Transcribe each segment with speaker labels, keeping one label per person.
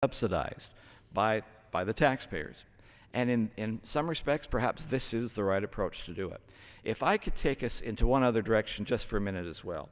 Speaker 1: subsidized by the taxpayers. And in some respects, perhaps this is the right approach to do it. If I could take us into one other direction just for a minute as well,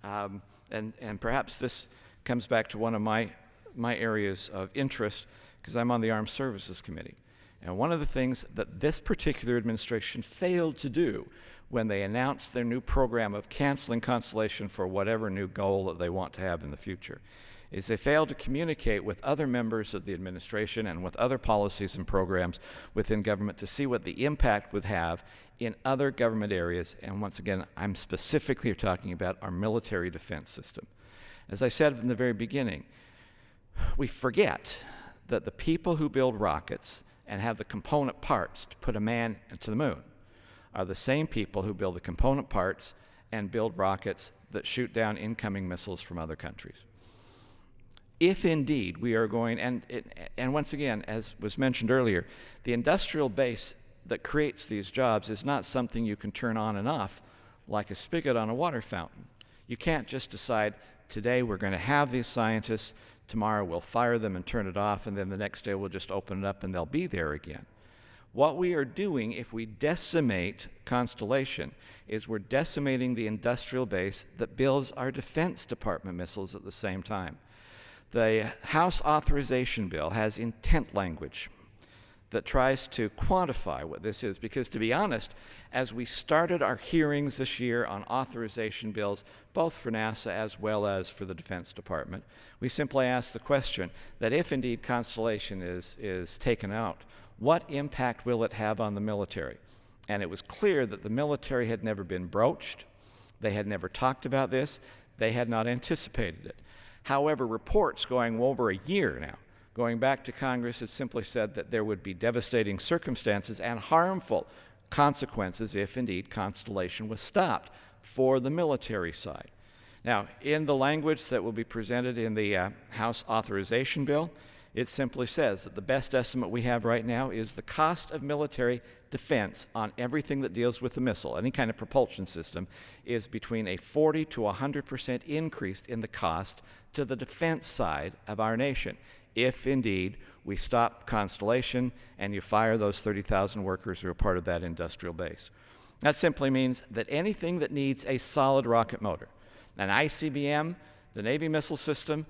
Speaker 1: and perhaps this comes back to one of my areas of interest, because I'm on the Armed Services Committee. And one of the things that this particular administration failed to do when they announced their new program of canceling Constellation for whatever new goal that they want to have in the future is they failed to communicate with other members of the administration and with other policies and programs within government to see what the impact would have in other government areas. And once again, I'm specifically talking about our military defense system. As I said from the very beginning, we forget that the people who build rockets and have the component parts to put a man into the moon are the same people who build the component parts and build rockets that shoot down incoming missiles from other countries. If indeed we are going, and once again, as was mentioned earlier, the industrial base that creates these jobs is not something you can turn on and off like a spigot on a water fountain. You can't just decide, today we're going to have these scientists, tomorrow we'll fire them and turn it off, and then the next day we'll just open it up and they'll be there again. What we are doing if we decimate Constellation is we're decimating the industrial base that builds our Defense Department missiles at the same time. The House authorization bill has intent language that tries to quantify what this is, because to be honest, as we started our hearings this year on authorization bills, both for NASA as well as for the Defense Department, we simply asked the question that if indeed Constellation is taken out, what impact will it have on the military? And it was clear that the military had never been broached, they had never talked about this, they had not anticipated it. However, reports going over a year now, going back to Congress, had simply said that there would be devastating circumstances and harmful consequences if indeed Constellation was stopped for the military side. Now, in the language that will be presented in the House authorization bill, it simply says that the best estimate we have right now is the cost of military defense on everything that deals with the missile, any kind of propulsion system, is between a 40 to 100% increase in the cost to the defense side of our nation, if indeed we stop Constellation and you fire those 30,000 workers who are part of that industrial base. That simply means that anything that needs a solid rocket motor, an ICBM, the Navy missile system,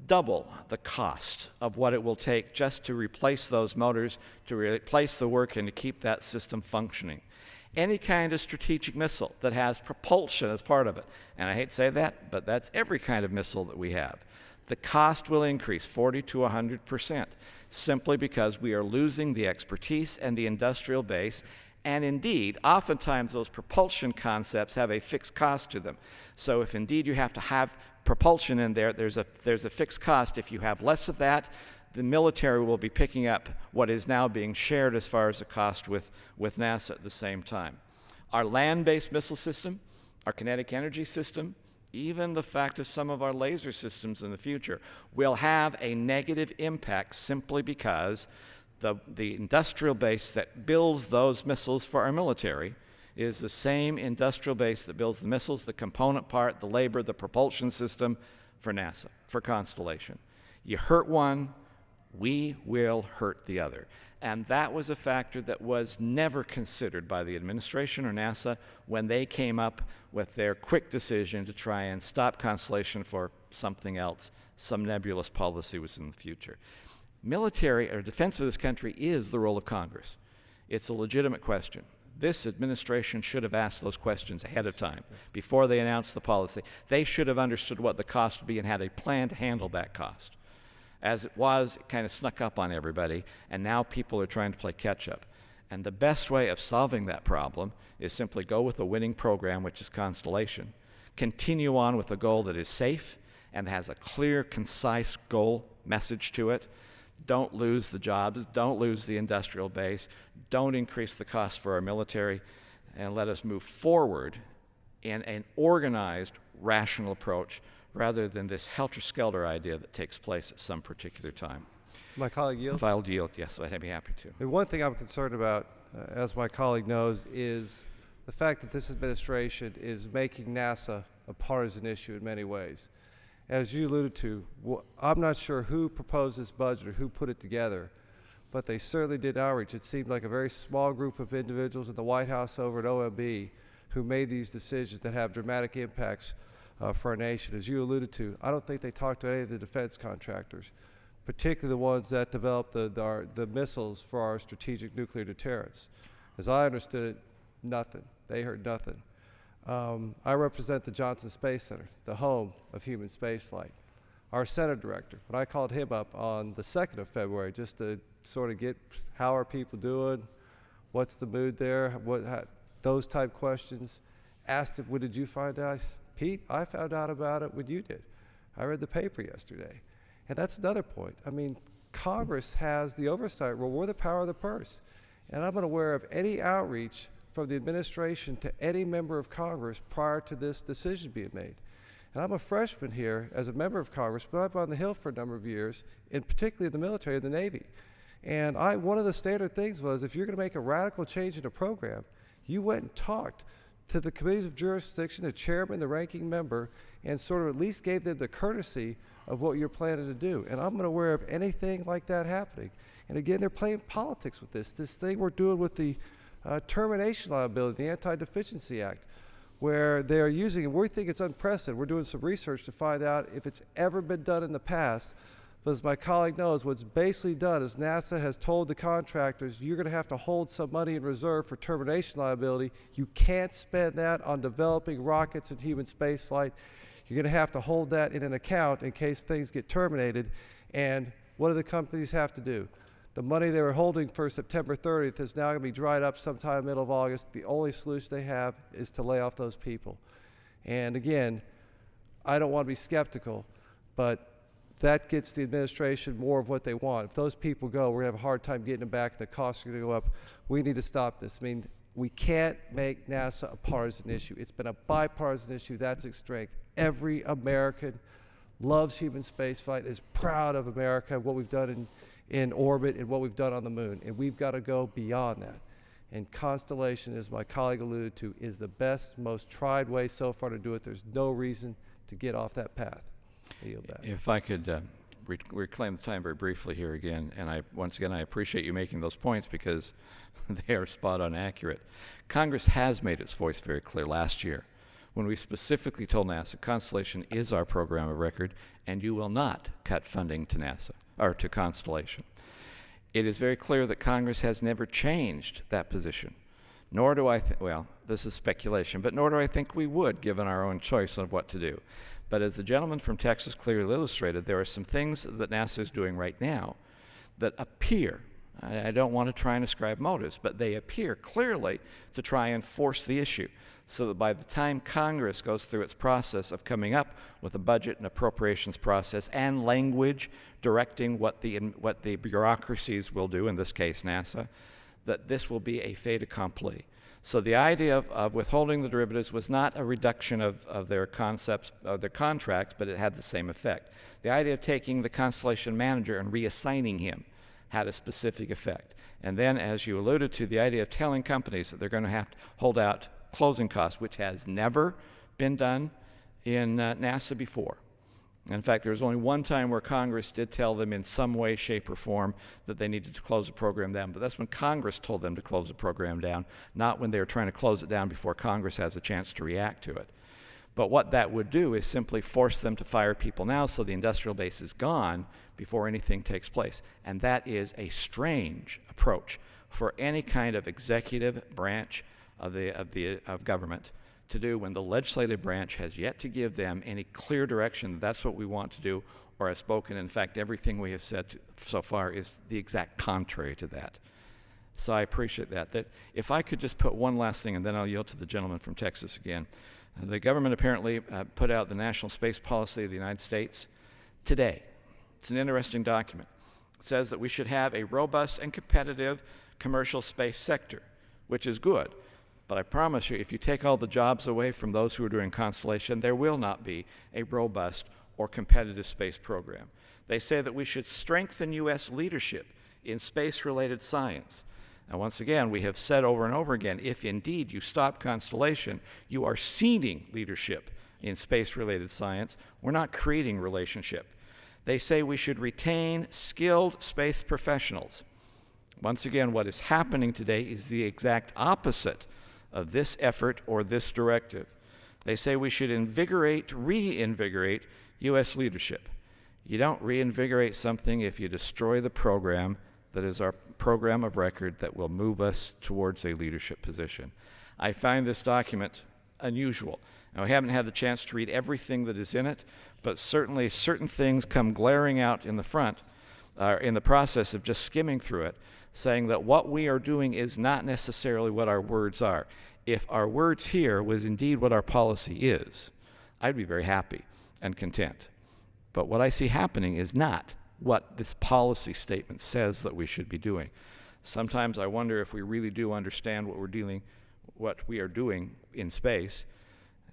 Speaker 1: double the cost of what it will take just to replace those motors, to replace the work, and to keep that system functioning. Any kind of strategic missile that has propulsion as part of it, and I hate to say that, but that's every kind of missile that we have, the cost will increase 40 to 100%, simply because we are losing the expertise and the industrial base. And indeed, oftentimes those propulsion concepts have a fixed cost to them. So if indeed you have to have propulsion in there, there's a fixed cost. If you have less of that, the military will be picking up what is now being shared as far as the cost with NASA at the same time. Our land-based missile system, our kinetic energy system, even the fact of some of our laser systems in the future will have a negative impact simply because the industrial base that builds those missiles for our military is the same industrial base that builds the missiles, the component part, the labor, the propulsion system for NASA, for Constellation. You hurt one, we will hurt the other. And that was a factor that was never considered by the administration or NASA when they came up with their quick decision to try and stop Constellation for something else, some nebulous policy was in the future. Military or defense of this country is the role of Congress. It's a legitimate question. This administration should have asked those questions ahead of time, before they announced the policy. They should have understood what the cost would be and had a plan to handle that cost. As it was, it kind of snuck up on everybody, and now people are trying to play catch-up. And the best way of solving that problem is simply go with a winning program, which is Constellation. Continue on with a goal that is safe and has a clear, concise goal message to it. Don't lose the jobs, don't lose the industrial base, don't increase the cost for our military, and let us move forward in an organized, rational approach rather than this helter-skelter idea that takes place at some particular time.
Speaker 2: My colleague yield?
Speaker 1: If I'll yield, yes, I'd be happy to.
Speaker 2: And one thing I'm concerned about, as my colleague knows, is the fact that this administration is making NASA a partisan issue in many ways. as you alluded to, I'm not sure who proposed this budget or who put it together, but they certainly did outreach. It seemed like a very small group of individuals in the White House over at OMB who made these decisions that have dramatic impacts for our nation. As you alluded to, I don't think they talked to any of the defense contractors, particularly the ones that developed the missiles for our strategic nuclear deterrence. As I understood it, nothing. They heard nothing. I represent the Johnson Space Center, the home of human spaceflight. Our center director, when I called him up on the 2nd of February just to sort of get how are people doing, what's the mood there, those type questions, asked him, when did you find out? Pete, I found out about it when you did. I read the paper yesterday. And that's another point. I mean, Congress has the oversight role. We're the power of the purse. And I'm unaware of any outreach from the administration to any member of Congress prior to this decision being made. And I'm a freshman here as a member of Congress, but I've been on the Hill for a number of years, and particularly in the military and the Navy. And one of the standard things was, if you're going to make a radical change in a program, you went and talked to the committees of jurisdiction, the chairman, the ranking member, and sort of at least gave them the courtesy of what you're planning to do. And I'm unaware of anything like that happening. And again, they're playing politics with this thing we're doing with the termination liability, the Anti-Deficiency Act, where they're using, and we think it's unprecedented. We're doing some research to find out if it's ever been done in the past. But as my colleague knows, what's basically done is NASA has told the contractors, you're going to have to hold some money in reserve for termination liability. You can't spend that on developing rockets and human spaceflight. You're going to have to hold that in an account in case things get terminated. And what do the companies have to do? The money they were holding for September 30th is now going to be dried up sometime middle of August. The only solution they have is to lay off those people. And again, I don't want to be skeptical, but that gets the administration more of what they want. If those people go, we're going to have a hard time getting them back. The costs are going to go up. We need to stop this. I mean, we can't make NASA a partisan issue. It's been a bipartisan issue. That's its strength. Every American loves human spaceflight, is proud of America, what we've done in orbit and what we've done on the moon. And we've got to go beyond that. And Constellation, as my colleague alluded to, is the best, most tried way so far to do it. There's no reason to get off that path. I yield back.
Speaker 1: If I could reclaim the time very briefly here again, and once again, I appreciate you making those points because they are spot on accurate. Congress has made its voice very clear last year when we specifically told NASA, Constellation is our program of record, and you will not cut funding to NASA, or to Constellation. It is very clear that Congress has never changed that position, nor do I think, well, this is speculation, but nor do I think we would, given our own choice of what to do. But as the gentleman from Texas clearly illustrated, there are some things that NASA is doing right now that appear, I don't want to try and ascribe motives, but they appear clearly to try and force the issue, so that by the time Congress goes through its process of coming up with a budget and appropriations process and language directing what the bureaucracies will do, in this case NASA, that this will be a fait accompli. So the idea of withholding the derivatives was not a reduction of their concepts, of their contracts, but it had the same effect. The idea of taking the Constellation manager and reassigning him had a specific effect. And then, as you alluded to, the idea of telling companies that they're going to have to hold out closing costs, which has never been done in NASA before. In fact, there was only one time where Congress did tell them in some way, shape, or form that they needed to close the program down, but that's when Congress told them to close the program down, not when they were trying to close it down before Congress has a chance to react to it. But what that would do is simply force them to fire people now so the industrial base is gone before anything takes place. And that is a strange approach for any kind of executive branch of government to do when the legislative branch has yet to give them any clear direction that that's what we want to do or has spoken. In fact, everything we have said so far is the exact contrary to that. So I appreciate that. That if I could just put one last thing, and then I'll yield to the gentleman from Texas again. The government apparently put out the National Space Policy of the United States today. It's an interesting document. It says that we should have a robust and competitive commercial space sector, which is good. But I promise you, if you take all the jobs away from those who are doing Constellation, there will not be a robust or competitive space program. They say that we should strengthen U.S. leadership in space-related science. And once again, we have said over and over again, if indeed you stop Constellation, you are ceding leadership in space-related science, we're not creating relationship. They say we should retain skilled space professionals. Once again, what is happening today is the exact opposite of this effort or this directive. They say we should reinvigorate U.S. leadership. You don't reinvigorate something if you destroy the program that is our program of record that will move us towards a leadership position. I find this document unusual. Now, I haven't had the chance to read everything that is in it, but certainly certain things come glaring out in the front, in the process of just skimming through it, saying that what we are doing is not necessarily what our words are. If our words here was indeed what our policy is, I'd be very happy and content. But what I see happening is not what this policy statement says that we should be doing. Sometimes I wonder if we really do understand what we are doing in space,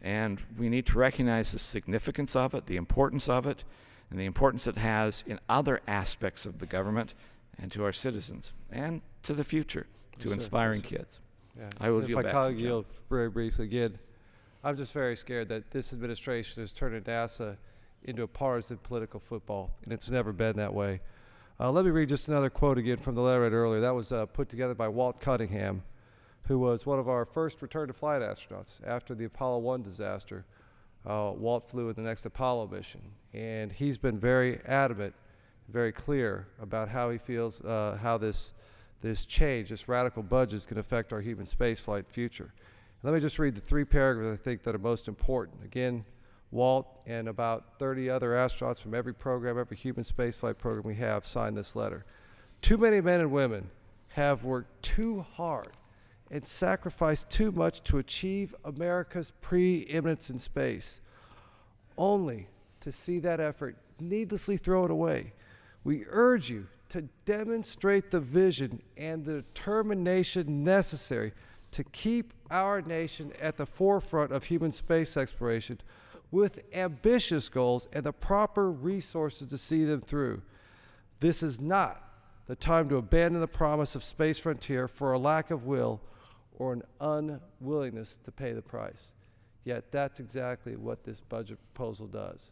Speaker 1: and we need to recognize the significance of it, the importance of it, and the importance it has in other aspects of the government and to our citizens and to the future, to inspiring kids.
Speaker 2: Yeah.
Speaker 1: I will
Speaker 2: If
Speaker 1: yield
Speaker 2: my
Speaker 1: back to
Speaker 2: colleague
Speaker 1: John.
Speaker 2: yield very briefly again, I'm just very scared that this administration has turned NASA into a partisan political football, and it's never been that way. Let me read just another quote again from the letter I read earlier. That was put together by Walt Cunningham, who was one of our first return-to-flight astronauts after the Apollo 1 disaster. Walt flew in the next Apollo mission, and he's been very adamant, very clear about how he feels how this change, this radical budget is going to affect our human spaceflight future. Let me just read the 3 paragraphs I think that are most important. Again, Walt and about 30 other astronauts from every program, every human spaceflight program we have, signed this letter. Too many men and women have worked too hard and sacrificed too much to achieve America's preeminence in space, only to see that effort needlessly thrown away. We urge you to demonstrate the vision and the determination necessary to keep our nation at the forefront of human space exploration with ambitious goals and the proper resources to see them through. This is not the time to abandon the promise of space frontier for a lack of will or an unwillingness to pay the price. Yet that's exactly what this budget proposal does.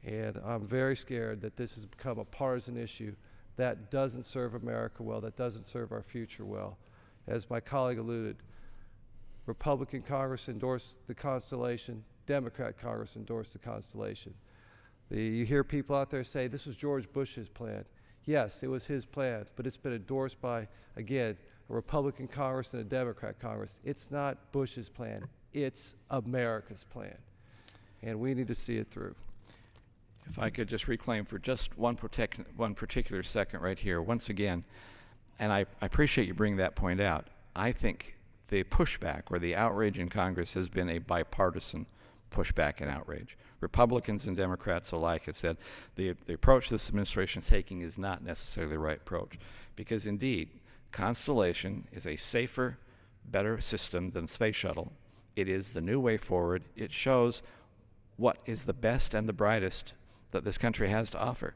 Speaker 2: And I'm very scared that this has become a partisan issue that doesn't serve America well, that doesn't serve our future well. As my colleague alluded, Republican Congress endorsed the Constellation, Democrat Congress endorsed the Constellation. You hear people out there say, this was George Bush's plan. Yes, it was his plan, but it's been endorsed by, again, a Republican Congress and a Democrat Congress. It's not Bush's plan, it's America's plan. And we need to see it through.
Speaker 1: If I could just reclaim for just one particular second right here, once again, and I appreciate you bringing that point out. I think the pushback or the outrage in Congress has been a bipartisan pushback and outrage. Republicans and Democrats alike have said the approach this administration is taking is not necessarily the right approach, because indeed, Constellation is a safer, better system than Space Shuttle. It is the new way forward. It shows what is the best and the brightest that this country has to offer.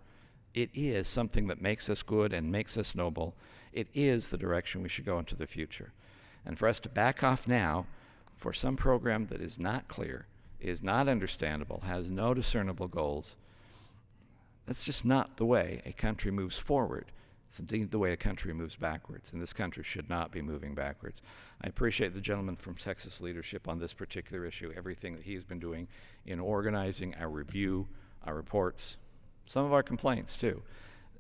Speaker 1: It is something that makes us good and makes us noble. It is the direction we should go into the future. And for us to back off now for some program that is not clear, is not understandable, has no discernible goals, that's just not the way a country moves forward. It's indeed the way a country moves backwards, and this country should not be moving backwards. I appreciate the gentleman from Texas leadership on this particular issue, everything that he's been doing in organizing our review, our reports, some of our complaints too,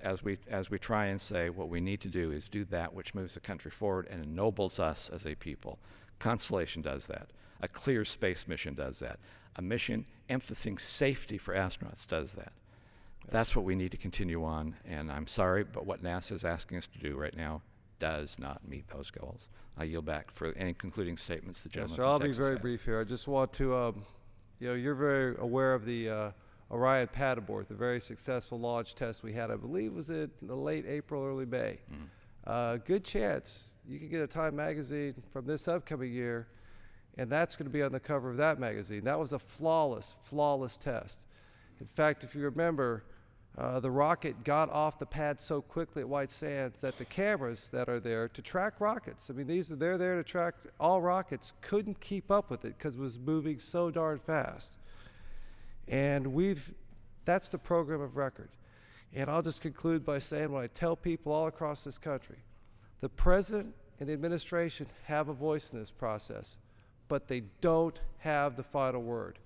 Speaker 1: as we try and say what we need to do is do that which moves the country forward and ennobles us as a people. Constellation does that. A clear space mission does that. A mission emphasizing safety for astronauts does that. That's what we need to continue on, and I'm sorry, but what NASA is asking us to do right now does not meet those goals. I yield back for any concluding statements the gentleman
Speaker 2: Yes,
Speaker 1: from
Speaker 2: sir, I'll
Speaker 1: Texas
Speaker 2: be very
Speaker 1: has.
Speaker 2: brief here. I just want to, you're very aware of the Orion pad abort, the very successful launch test we had. I believe was in the late April, early May. Good chance you can get a Time magazine from this upcoming year, and that's going to be on the cover of that magazine. That was a flawless test. In fact, if you remember, the rocket got off the pad so quickly at White Sands that the cameras that are there to track rockets, I mean, they're there to track all rockets, couldn't keep up with it because it was moving so darn fast. And that's the program of record. And I'll just conclude by saying what I tell people all across this country. The president and the administration have a voice in this process, but they don't have the final word.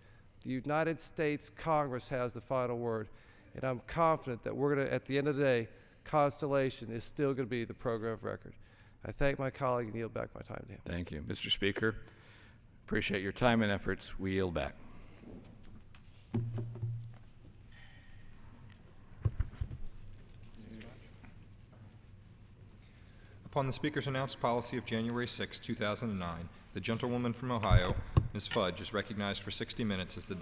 Speaker 2: The United States Congress has the final word, and I'm confident that we're going to, at the end of the day, Constellation is still going to be the program of record. I thank my colleague and yield back my time to him.
Speaker 1: Thank you. Mr. Speaker, appreciate your time and efforts. We yield back.
Speaker 3: Upon the Speaker's announced policy of January 6, 2009, the gentlewoman from Ohio, Ms. Fudge, is recognized for 60 minutes as the